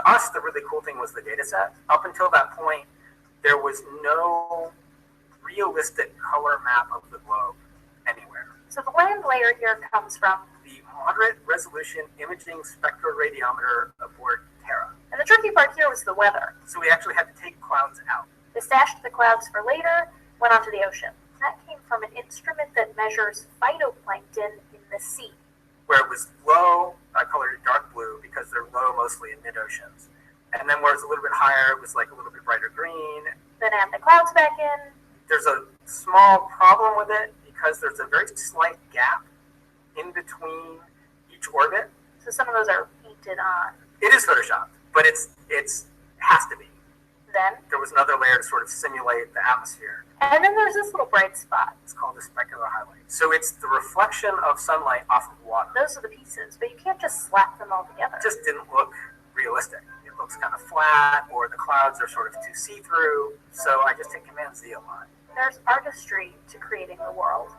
us, the really cool thing was the data set. Up until that point, there was no realistic color map of the globe anywhere. So the land layer here comes from the moderate resolution imaging spectroradiometer aboard Terra. And the tricky part here was the weather. So we actually had to take clouds out. They stashed the clouds for later, went onto the ocean. That came from an instrument that measures phytoplankton in the sea. Where it was low, I colored it dark blue because they're low mostly in mid-oceans. And then where it's a little bit higher, it was like a little bit brighter green. Then add the clouds back in. There's a small problem with it because there's a very slight gap in between each orbit. So some of those are painted on. It is photoshopped, but it has to be. Then there was another layer to sort of simulate the atmosphere. And then there's this little bright spot. It's called the specular highlight. So it's the reflection of sunlight off of water. Those are the pieces, but you can't just slap them all together. It just didn't look realistic. It looks kind of flat, or the clouds are sort of too see-through. So I just hit Command-Z a lot. There's artistry to creating the world.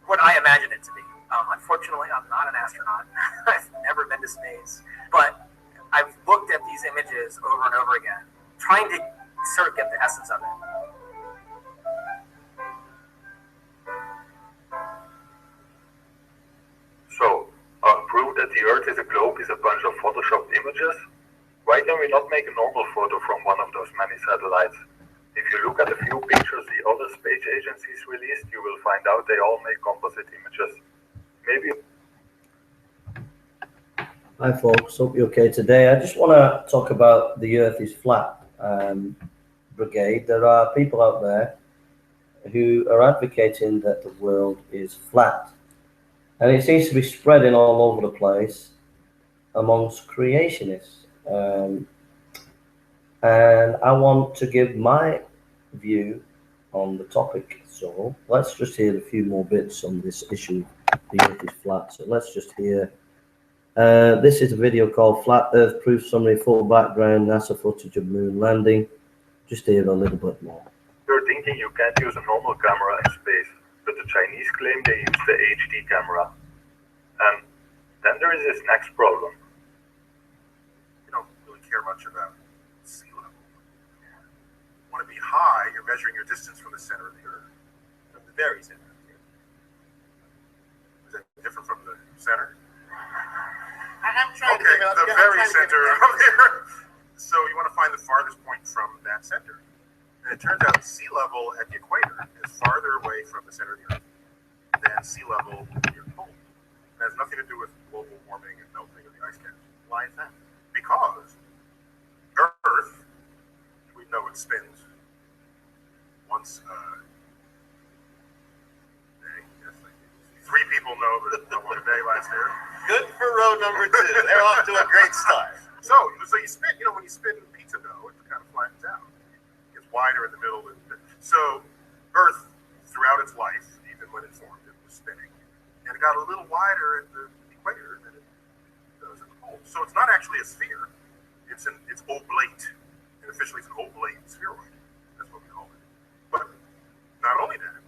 What I imagine it to be. Unfortunately, I'm not an astronaut. I've never been to space. But I've looked at these images over and over again, trying to sort of get the essence of it. So, our proof that the Earth is a globe is a bunch of photoshopped images. Why can we not make a normal photo from one of those many satellites? If you look at a few pictures the other space agencies released, you will find out they all make composite images. Maybe. Hi folks, hope you're okay today. I just want to talk about the Earth is flat brigade. There are people out there who are advocating that the world is flat. And it seems to be spreading all over the place amongst creationists. And I want to give my view on the topic. So let's just hear a few more bits on this issue. The Earth is flat. So let's just hear. This is a video called Flat Earth Proof Summary, Full Background, NASA footage of moon landing. Just hear a little bit more. You're thinking you can't use a normal camera in space, but the Chinese claim they use the HD camera. And then there is this next problem. You don't really care much about sea level. You want to be high, you're measuring your distance from the center of the Earth. From the very center of the Earth. Is that different from the center? I'm trying to figure out the very center of the Earth. So you want to find the farthest point from that center. And it turns out sea level at the equator is farther away from the center of the Earth than sea level near the pole. It has nothing to do with global warming and melting of the ice caps. Why is that? Because Earth, we know it spins once a day. Yes, thank you. 3 people know that one day last year. Good for row number 2. They're off to a great start. So you spin, when you spin pizza dough, it kind of flattens out. It gets wider in the middle. So Earth, throughout its life, even when it formed, it was spinning. And it got a little wider at the equator than it does at the pole. So it's not actually a sphere. It's oblate. And officially it's an oblate spheroid. That's what we call it. But not only that,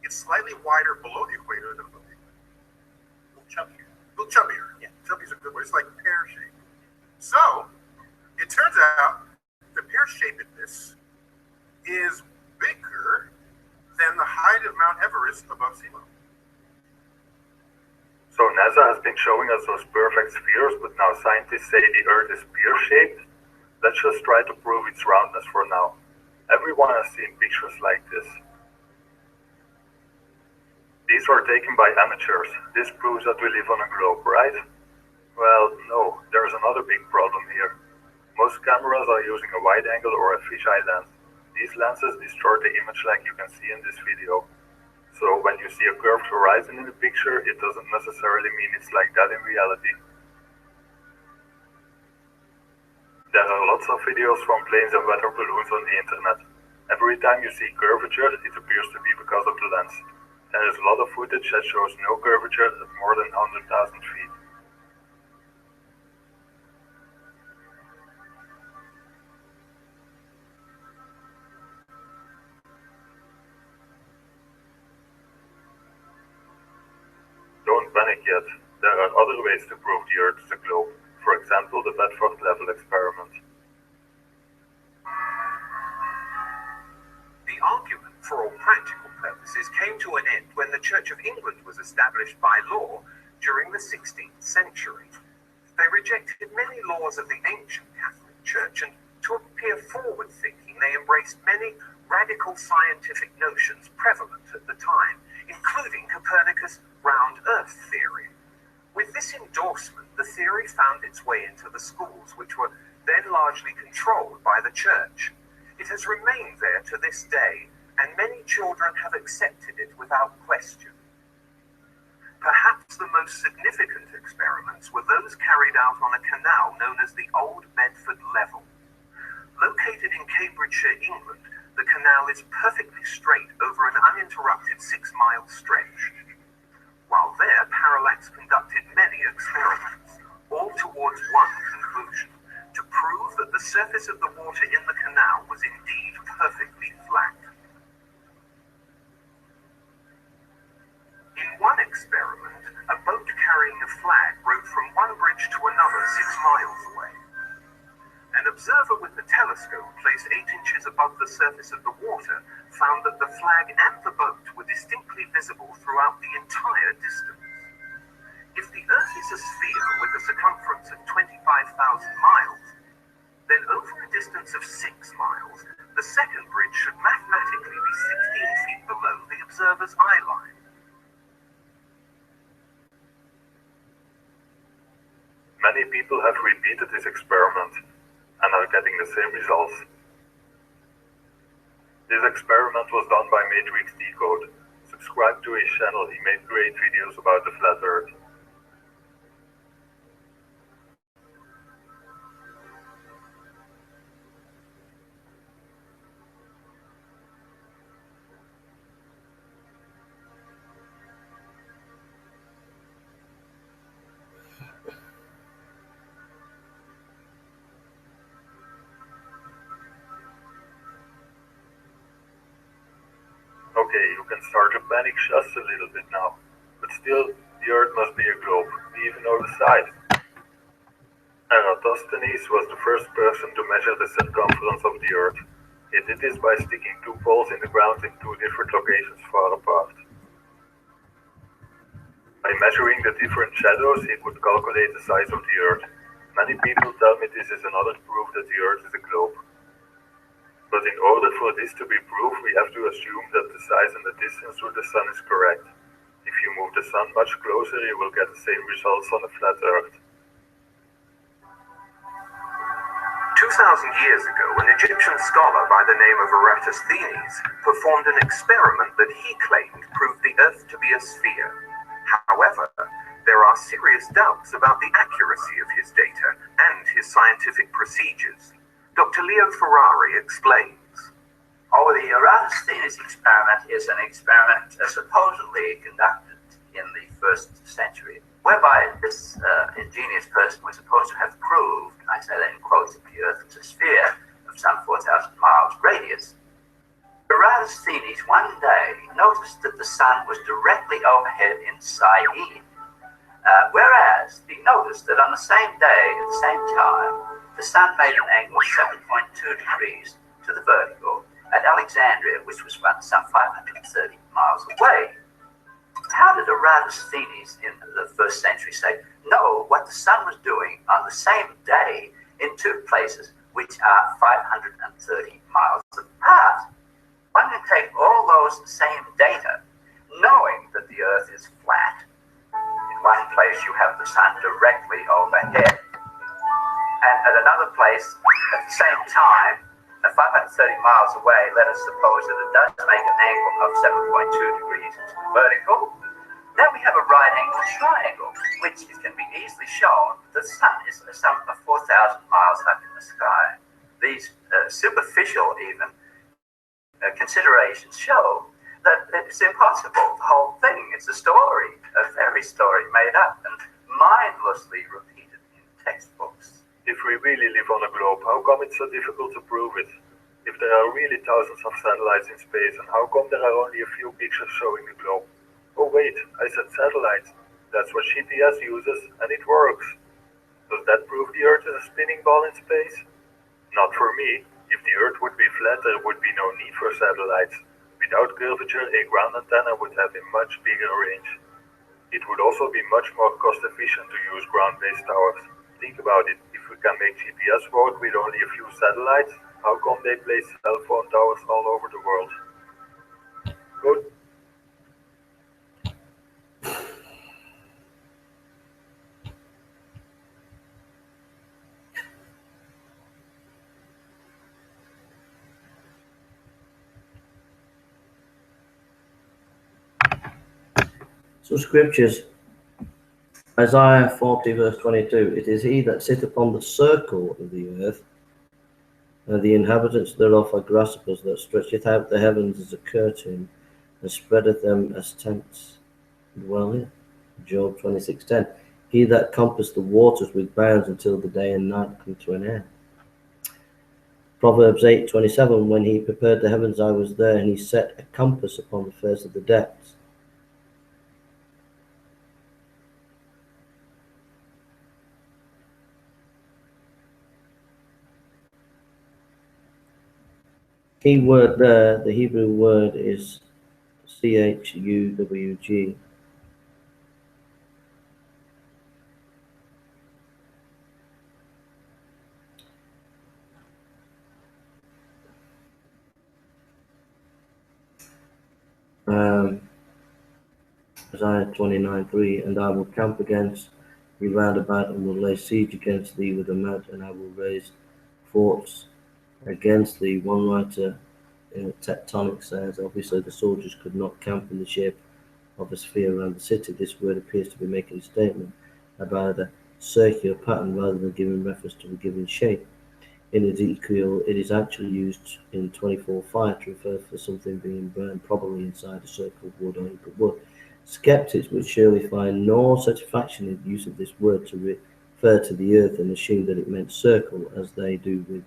it's slightly wider below the equator than above the equator. A little chubbier. A little chubbier. Yeah, chubby is a good word. It's like pear-shaped. So it turns out the pear-shapedness is bigger than the height of Mount Everest above sea level. So NASA has been showing us those perfect spheres, but now scientists say the Earth is pear-shaped. Let's just try to prove its roundness for now. Everyone has seen pictures like this. These were taken by amateurs. This proves that we live on a globe, right? Well, no, there's another big problem here. Most cameras are using a wide angle or a fisheye lens. These lenses distort the image like you can see in this video. So when you see a curved horizon in the picture, it doesn't necessarily mean it's like that in reality. There are lots of videos from planes and weather balloons on the internet. Every time you see curvature, it appears to be because of the lens. There is a lot of footage that shows no curvature at more than 100,000 feet. Don't panic yet. There are other ways to prove the Earth is a globe. For example, the Bedford Level. Level experiment. The argument for all practical purposes came to an end when the Church of England was established by law during the 16th century. They rejected many laws of the ancient Catholic Church, and to appear forward-thinking, they embraced many radical scientific notions prevalent at the time, including Copernicus' round Earth theory. With this endorsement, the theory found its way into the schools, which were then largely controlled by the Church. It has remained there to this day, and many children have accepted it without question. Perhaps the most significant experiments were those carried out on a canal known as the Old Bedford Level. Located in Cambridgeshire, England, the canal is perfectly straight over an uninterrupted 6-mile stretch. While there, Parallax conducted many experiments, all towards one conclusion: to prove that the surface of the water in the canal was indeed perfectly flat. In one experiment, a boat carrying a flag rowed from one bridge to another 6 miles away. An observer with a telescope placed 8 inches above the surface of the water found that the flag and the boat were distinctly visible throughout the entire distance. If the Earth is a sphere with a circumference of 25,000 miles, then over a distance of 6 miles, the second bridge should mathematically be 16 feet below the observer's eye line. Many people have repeated this experiment and are getting the same results. This experiment was done by Matrix Decode. Subscribe to his channel, he made great videos about the flat Earth. Okay, you can start to panic just a little bit now, but still, the Earth must be a globe. We even know the size. Eratosthenes was the first person to measure the circumference of the Earth. He did this by sticking 2 poles in the ground in 2 different locations far apart. By measuring the different shadows, he could calculate the size of the Earth. Many people tell me this is another proof that the Earth is a globe. But in order for this to be proved, we have to assume that the size and the distance to the Sun is correct. If you move the Sun much closer, you will get the same results on a flat Earth. 2,000 years ago, an Egyptian scholar by the name of Eratosthenes performed an experiment that he claimed proved the Earth to be a sphere. However, there are serious doubts about the accuracy of his data and his scientific procedures. Dr. Leo Ferrari explains. Oh, the Eratosthenes experiment is an experiment supposedly conducted in the 1st century, whereby this ingenious person was supposed to have proved, I say that in quotes, that the Earth is a sphere of some 4,000 miles radius. Eratosthenes one day noticed that the Sun was directly overhead in Syene, whereas he noticed that on the same day, at the same time, the Sun made an angle of 7.2 degrees to the vertical at Alexandria, which was some 530 miles away. How did Eratosthenes in the 1st century know what the Sun was doing on the same day in 2 places which are 530 miles apart? One can take all those same data, knowing that the Earth is flat. In one place you have the Sun directly overhead, and at another place, at the same time, 530 miles away, let us suppose that it does make an angle of 7.2 degrees vertical. Then we have a right-angled triangle, which can be easily shown that the Sun is some 4,000 miles up in the sky. These superficial, even, considerations show that it's impossible. The whole thing is a story, a fairy story made up and mindlessly repeated in textbooks. If we really live on a globe, how come it's so difficult to prove it? If there are really thousands of satellites in space, and how come there are only a few pictures showing the globe? Oh wait, I said satellites. That's what GPS uses, and it works. Does that prove the Earth is a spinning ball in space? Not for me. If the Earth would be flat, there would be no need for satellites. Without curvature, a ground antenna would have a much bigger range. It would also be much more cost efficient to use ground-based towers. Think about it, if we can make GPS work with only a few satellites, how come they place cell phone towers all over the world? Good. So scriptures, Isaiah 40 verse 22, it is he that sitteth upon the circle of the earth, and the inhabitants thereof are grasshoppers, that stretcheth out the heavens as a curtain, and spreadeth them as tents. Dwell here. Job 26:10. He that compassed the waters with bounds until the day and night come to an end. Proverbs 8:27, when he prepared the heavens I was there, and he set a compass upon the face of the depths. Key word there, the Hebrew word is CHUWG. Isaiah 29:3, and I will camp against thee round about, and will lay siege against thee with a mount, and I will raise forts against thee. One writer in Tectonic says, obviously the soldiers could not camp in the shape of a sphere around the city. This word appears to be making a statement about a circular pattern rather than giving reference to a given shape. In Ezekiel, it is actually used in 24:5 to refer to something being burned, probably inside a circle of wood or heap of wood. Skeptics would surely find no satisfaction in the use of this word to refer to the earth and assume that it meant circle, as they do with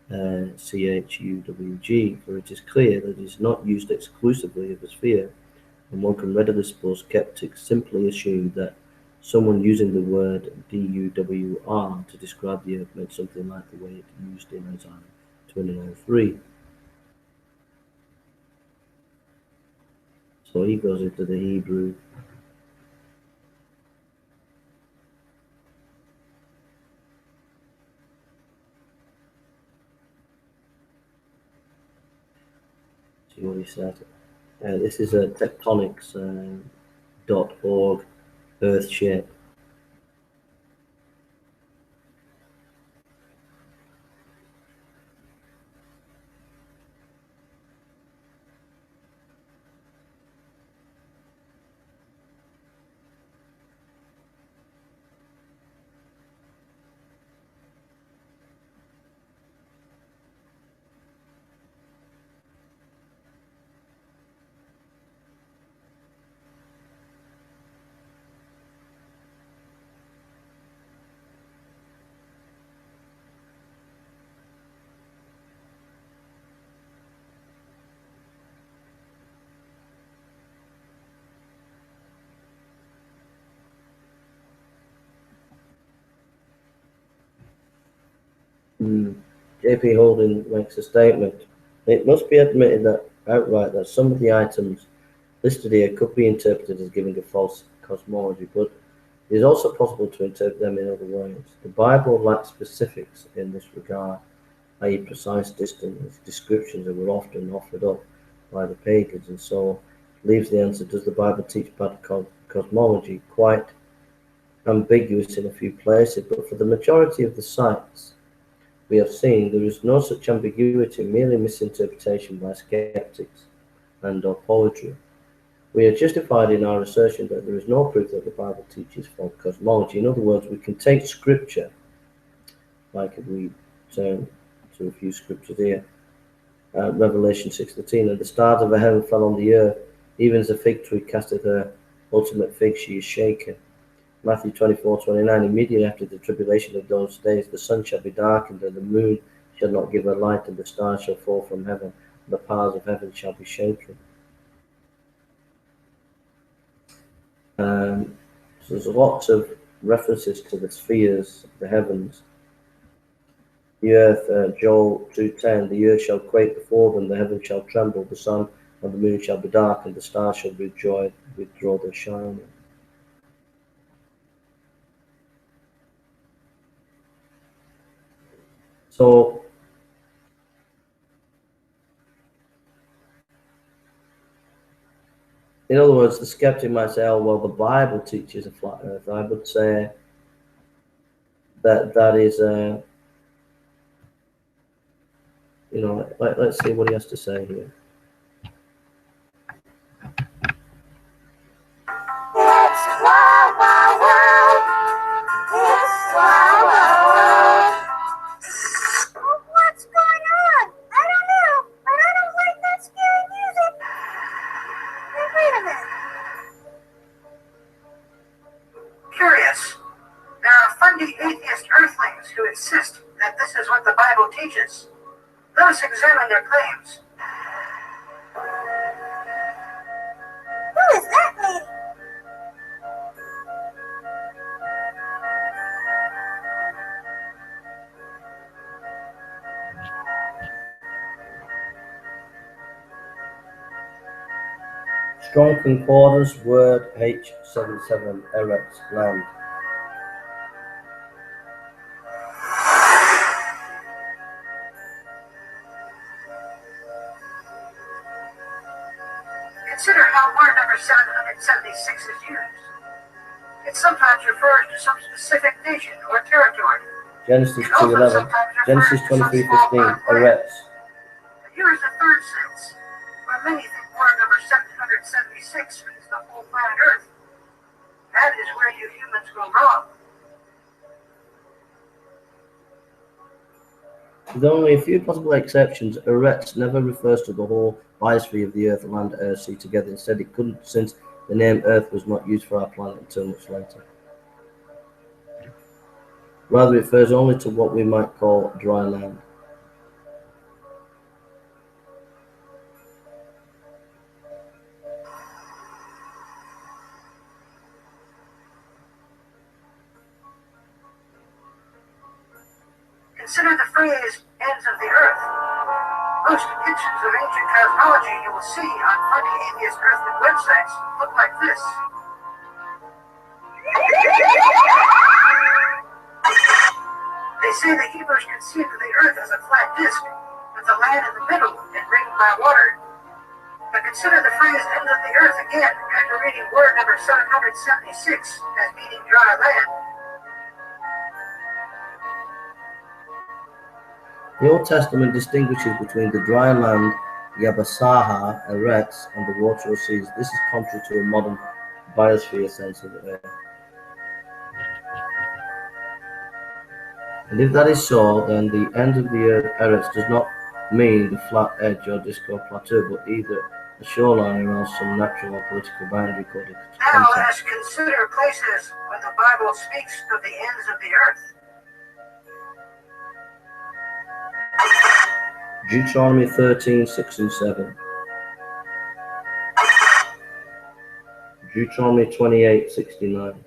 CHUWG, for it is clear that it is not used exclusively of a sphere, and one can readily suppose skeptics simply assumed that someone using the word DUWR to describe the earth meant something like the way it used in Isaiah 29:3. So he goes into the Hebrew. See what he said. This is a tectonics.org earth shape. J.P. Holding makes a statement. It must be admitted that outright that some of the items listed here could be interpreted as giving a false cosmology, but it is also possible to interpret them in other ways. The Bible lacks specifics in this regard, i.e. precise descriptions that were often offered up by the pagans, and so leaves the answer, does the Bible teach bad cosmology, quite ambiguous in a few places, but for the majority of the sites we have seen, there is no such ambiguity, merely misinterpretation by skeptics and or poetry. We are justified in our assertion that there is no proof that the Bible teaches false cosmology. In other words, we can take scripture, like if we turn to a few scriptures here, Revelation 6:13, and the stars of the heaven fell on the earth, even as a fig tree casteth her ultimate fig, she is shaken. Matthew 24:29, immediately after the tribulation of those days, the sun shall be darkened, and the moon shall not give her light, and the stars shall fall from heaven, and the powers of heaven shall be shaken. So there's lots of references to the spheres, the heavens. The earth, Joel 2:10, the earth shall quake before them, the heavens shall tremble, the sun and the moon shall be dark, and the stars shall withdraw their shining. So, in other words, the skeptic might say, oh, well, the Bible teaches a flat earth. I would say that is, let's see what he has to say here. What's going on? I don't know, but I don't like that scary music. Hey, wait a minute. Curious. There are funny atheist earthlings who insist that this is what the Bible teaches. Let us examine their claims. Who is that lady? Strong Concordance, word H77, Eretz, land. Consider how word number 776 is used. It sometimes refers to some specific nation or territory. Genesis It also 2:11, sometimes Genesis refers to some small 23:15, part land. Eretz. But here is the third sense, where many think word number 776 means the whole planet Earth. That is where you humans go wrong. With only a few possible exceptions, Eretz never refers to the whole biosphere of the Earth, land, air, sea together. Instead, it couldn't, since the name Earth was not used for our planet until much later. Rather, it refers only to what we might call dry land. Consider the phrase ends of the earth. Most depictions of ancient cosmology you will see on funny atheist earthling websites look like this. They say the Hebrews conceived of the earth as a flat disk, with the land in the middle and ringed by water. But consider the phrase ends of the earth again after reading word number 776 as meaning dry land. The Old Testament distinguishes between the dry land, Yabasaha, Eretz, and the watery seas. This is contrary to a modern biosphere sense of the earth. And if that is so, then the end of the earth, Eretz, does not mean the flat edge or disk or plateau, but either a shoreline or else some natural or political boundary called a Now let context. us consider places when the Bible speaks of the ends of the earth. Deuteronomy 13:6 and 7. Deuteronomy 28:69.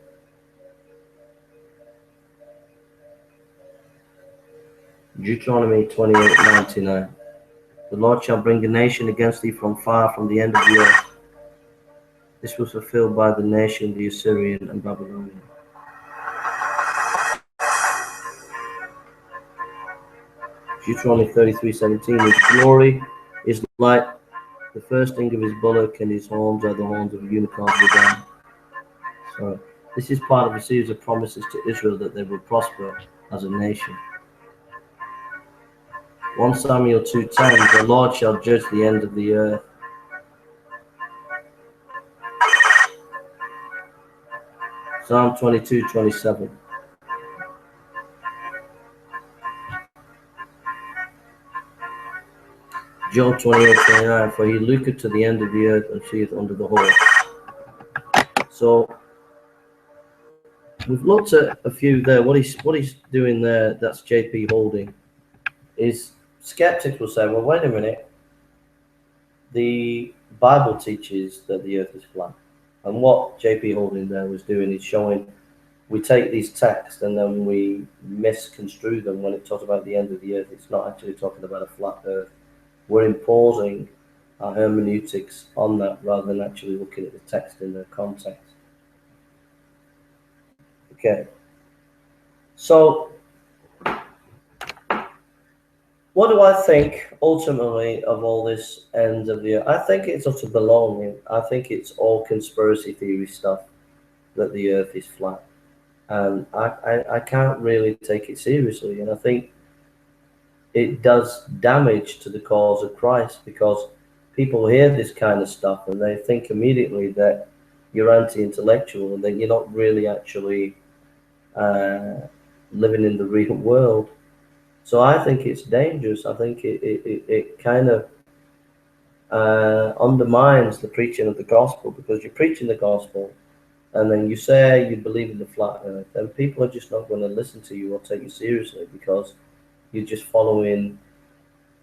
Deuteronomy 28:99. The Lord shall bring a nation against thee from far, from the end of the earth. This was fulfilled by the nation, the Assyrian and Babylonian. Deuteronomy 33:17. His glory is like the firsting of his bullock, and his horns are the horns of a unicorn within. So this is part of a series of promises to Israel that they will prosper as a nation. 1 Samuel 2:10. The Lord shall judge the end of the earth. Psalm 22:27. Job 28:29. For he looketh to the end of the earth and seeth under the whole. So we've looked at a few there. What he's doing there, that's JP Holding, is skeptics will say, well, wait a minute. The Bible teaches that the earth is flat. And what JP Holding there was doing is showing we take these texts and then we misconstrue them when it talks about the end of the earth. It's not actually talking about a flat earth. We're imposing our hermeneutics on that rather than actually looking at the text in the context. Okay. So, what do I think ultimately of all this end of the earth? I think it's utter baloney. I think it's all conspiracy theory stuff that the earth is flat. And I can't really take it seriously. And I think it does damage to the cause of Christ, because people hear this kind of stuff and they think immediately that you're anti-intellectual and that you're not really actually living in the real world. So I think it's dangerous. I think it kind of undermines the preaching of the gospel, because you're preaching the gospel and then you say you believe in the flat earth, and people are just not going to listen to you or take you seriously, because you're just following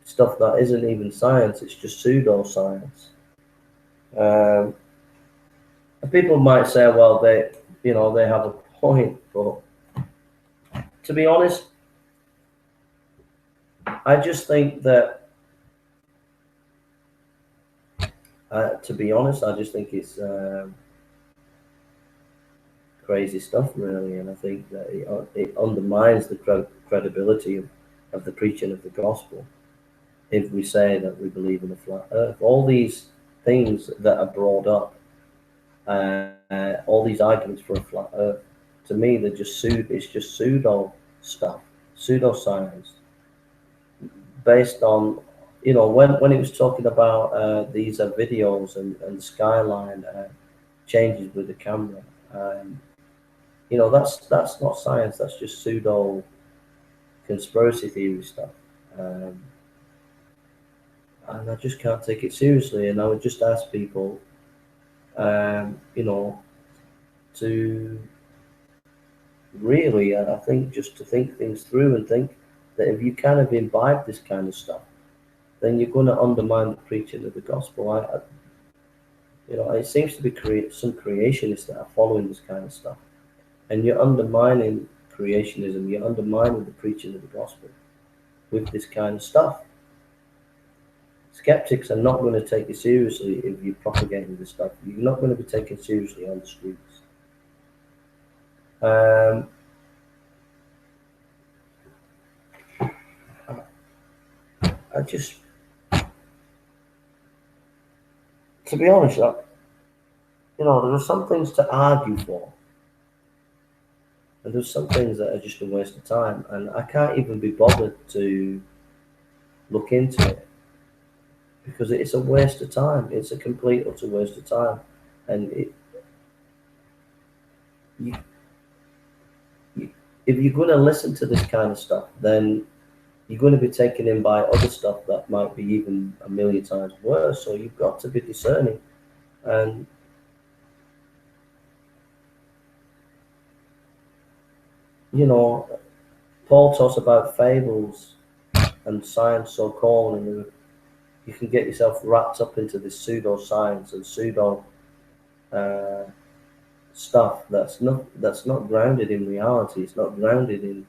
stuff that isn't even science. It's just pseudoscience. And people might say, well, they have a point, but to be honest, I just think that it's crazy stuff, really, and I think that it undermines the credibility of the preaching of the gospel if we say that we believe in a flat earth. All these things that are brought up, all these arguments for a flat earth, to me, it's just pseudo stuff, pseudoscience, based on, when he was talking about these videos and the skyline changes with the camera, that's not science. That's just pseudo conspiracy theory stuff, and I just can't take it seriously. And I would just ask people, to really, I think, just to think things through and think that if you kind of imbibe this kind of stuff, then you're going to undermine the preaching of the gospel. It seems to be some creationists that are following this kind of stuff, and you're undermining creationism. You're undermining the preaching of the gospel with this kind of stuff. Skeptics are not going to take you seriously if you're propagating this stuff. You're not going to be taken seriously on the streets. To be honest, there are some things to argue for, and there's some things that are just a waste of time, and I can't even be bothered to look into it, because it's a waste of time. It's a complete utter waste of time, and if you're going to listen to this kind of stuff, then you're going to be taken in by other stuff that might be even a million times worse. So you've got to be discerning. And Paul talks about fables and science so-called, and you can get yourself wrapped up into this pseudo-science and pseudo stuff that's not grounded in reality. It's not grounded in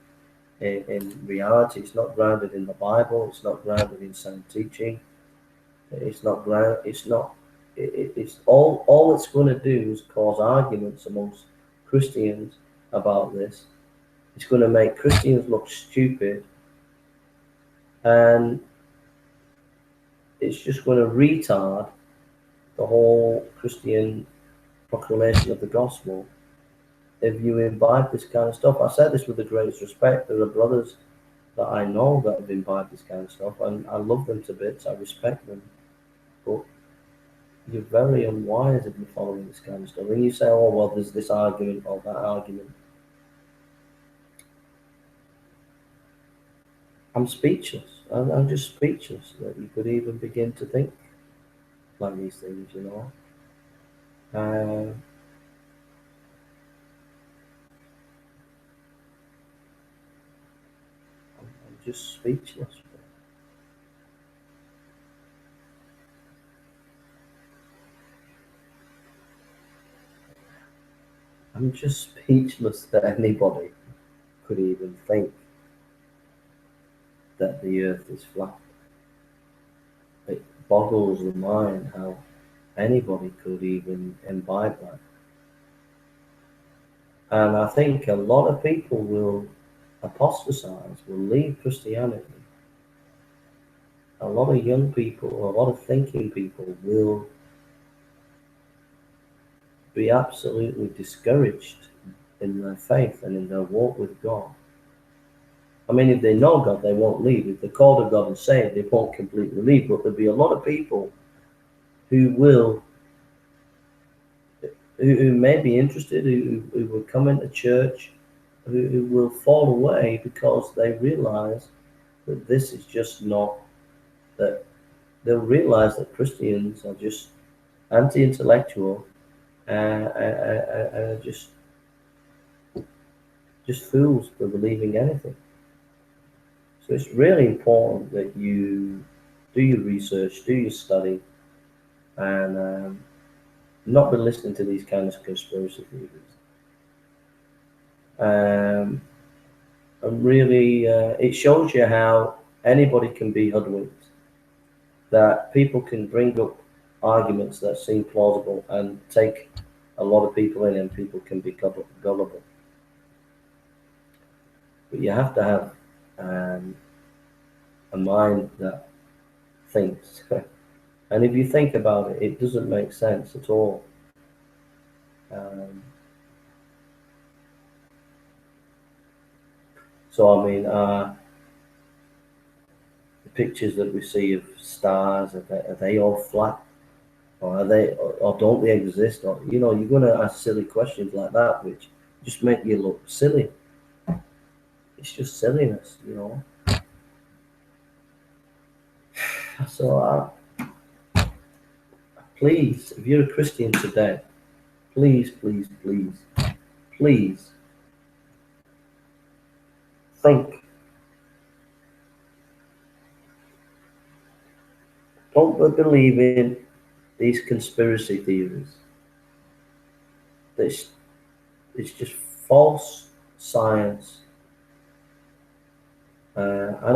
reality. It's not grounded in the Bible. It's not grounded in sound teaching. It's not ground. It's all it's going to do is cause arguments amongst Christians about this. It's going to make Christians look stupid, and it's just going to retard the whole Christian proclamation of the gospel if you imbibe this kind of stuff. I say this with the greatest respect. There are brothers that I know that have imbibed this kind of stuff, and I love them to bits. I respect them, but you're very unwise if you're following this kind of stuff. When you say, oh, well, there's this argument or that argument, I'm speechless. I'm just speechless that you could even begin to think like these things, I'm just speechless. I'm just speechless that anybody could even think that the earth is flat. It boggles the mind how anybody could even imbibe that. And I think a lot of people will apostatize, will leave Christianity. A lot of young people, a lot of thinking people will be absolutely discouraged in their faith and in their walk with God. I mean, if they know God, they won't leave. If they're called to God and saved, they won't completely leave. But there'll be a lot of people who may be interested, who will come into church, who will fall away because they realize that this is just not, that they'll realize that Christians are just anti-intellectual and just fools for believing anything. So it's really important that you do your research, do your study, and not be listening to these kinds of conspiracy theories. And really, it shows you how anybody can be hoodwinked, that people can bring up arguments that seem plausible and take a lot of people in, and people can be gullible. But you have to have a mind that thinks. And if you think about it, it doesn't make sense at all. So I mean, the pictures that we see of stars, are they all flat, or don't they exist? Or you're going to ask silly questions like that, which just make you look silly. It's just silliness, So please, if you're a Christian today, please think. Don't believe in these conspiracy theories. It's just false science. I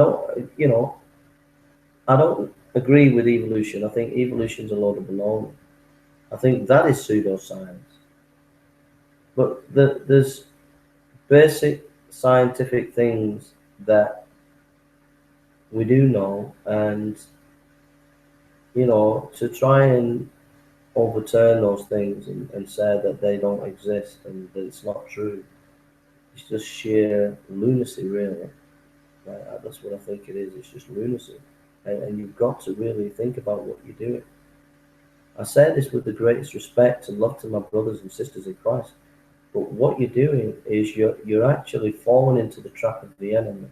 don't agree with evolution. I think evolution's a load of baloney. I think that is pseudoscience. But there's basic scientific things that we do know, and to try and overturn those things and say that they don't exist and that it's not true, it's just sheer lunacy, really. That's what I think it is. It's just lunacy, and you've got to really think about what you're doing. I say this with the greatest respect and love to my brothers and sisters in Christ, but what you're doing is you're actually falling into the trap of the enemy,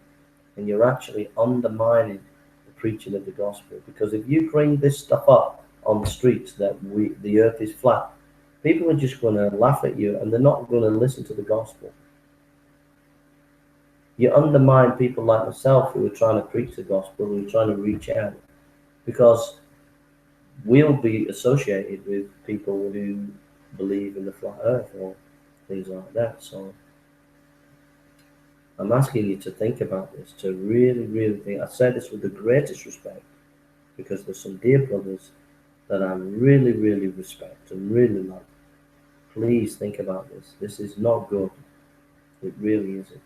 and you're actually undermining the preaching of the gospel. Because if you bring this stuff up on the streets that the earth is flat, people are just going to laugh at you, and they're not going to listen to the gospel. You undermine people like myself who are trying to preach the gospel, who are trying to reach out, because we'll be associated with people who believe in the flat earth or things like that. So I'm asking you to think about this, to really think. I say this with the greatest respect, because there's some dear brothers that I really respect and really love. Please think about this. This is not good. It really isn't.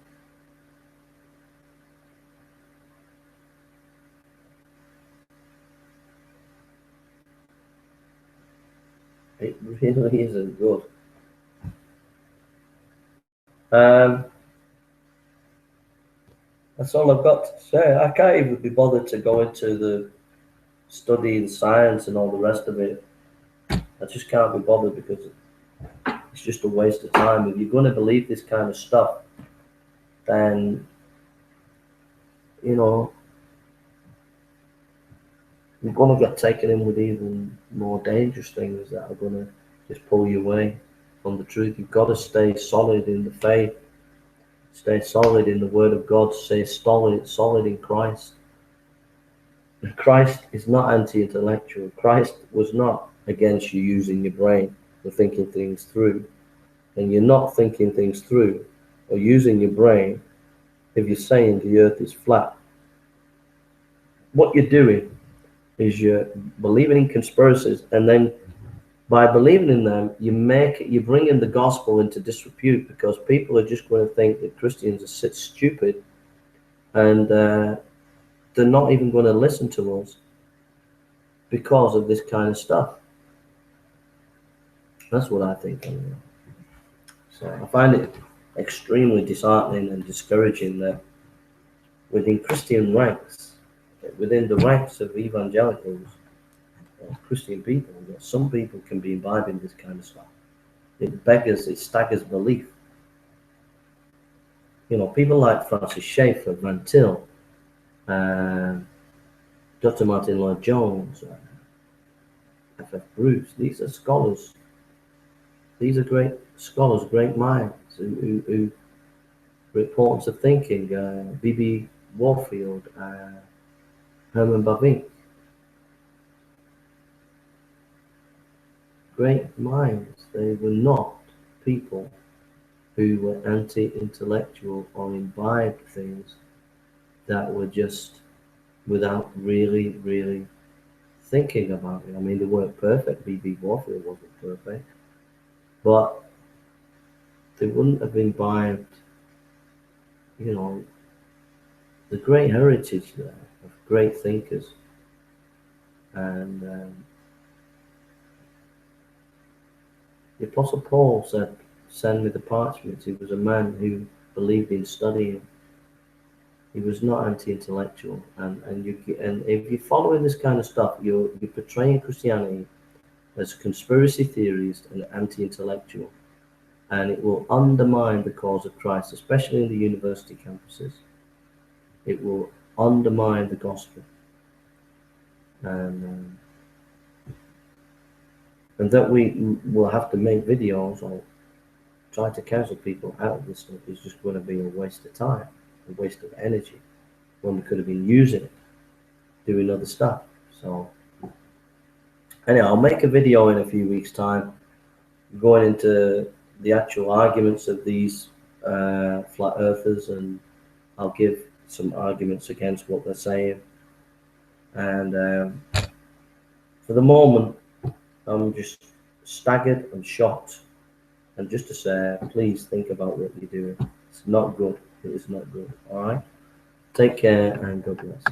It really isn't good. That's all I've got to say. I can't even be bothered to go into the studying science and all the rest of it. I just can't be bothered, because it's just a waste of time. If you're going to believe this kind of stuff, then you're going to get taken in with even more dangerous things that are going to just pull you away from the truth. You've got to stay solid in the faith, stay solid in the Word of God, stay solid in Christ. And Christ is not anti-intellectual. Christ was not against you using your brain and thinking things through. and you're not thinking things through or using your brain, if you're saying the earth is flat, what you're doing is you're believing in conspiracies, and then by believing in them, you're bringing the gospel into disrepute, because people are just going to think that Christians are stupid, and they're not even going to listen to us because of this kind of stuff. That's what I think. Anyway. So I find it extremely disheartening and discouraging that within Christian ranks, within the ranks of evangelicals, Christian people, that some people can be imbibing this kind of stuff. It staggers belief. You know, people like Francis Schaeffer, Van Til, Dr. Martin Lloyd-Jones, F.F. Bruce, these are scholars. These are great scholars, great minds who for importance of thinking. B.B. Warfield, Herman Bavinck. Great minds. They were not people who were anti-intellectual or imbibed things that were just without really thinking about it. I mean, they weren't perfect. B.B. Warfield wasn't perfect, but they wouldn't have imbibed, you know, the great heritage there of great thinkers. And the Apostle Paul said, "Send me the parchments." He was a man who believed in studying. He was not anti-intellectual, and if you're following this kind of stuff, you're portraying Christianity as conspiracy theorist and anti-intellectual, and it will undermine the cause of Christ, especially in the university campuses. It will undermine the gospel, and that we will have to make videos or try to cancel people out of this stuff is just going to be a waste of time, a waste of energy, when we could have been using it doing other stuff. So anyway, I'll make a video in a few weeks' time going into the actual arguments of these flat earthers, and I'll give some arguments against what they're saying. And for the moment, I'm just staggered and shocked, and just to say, please think about what you're doing. It's not good. It is not good. All right. Take care and God bless.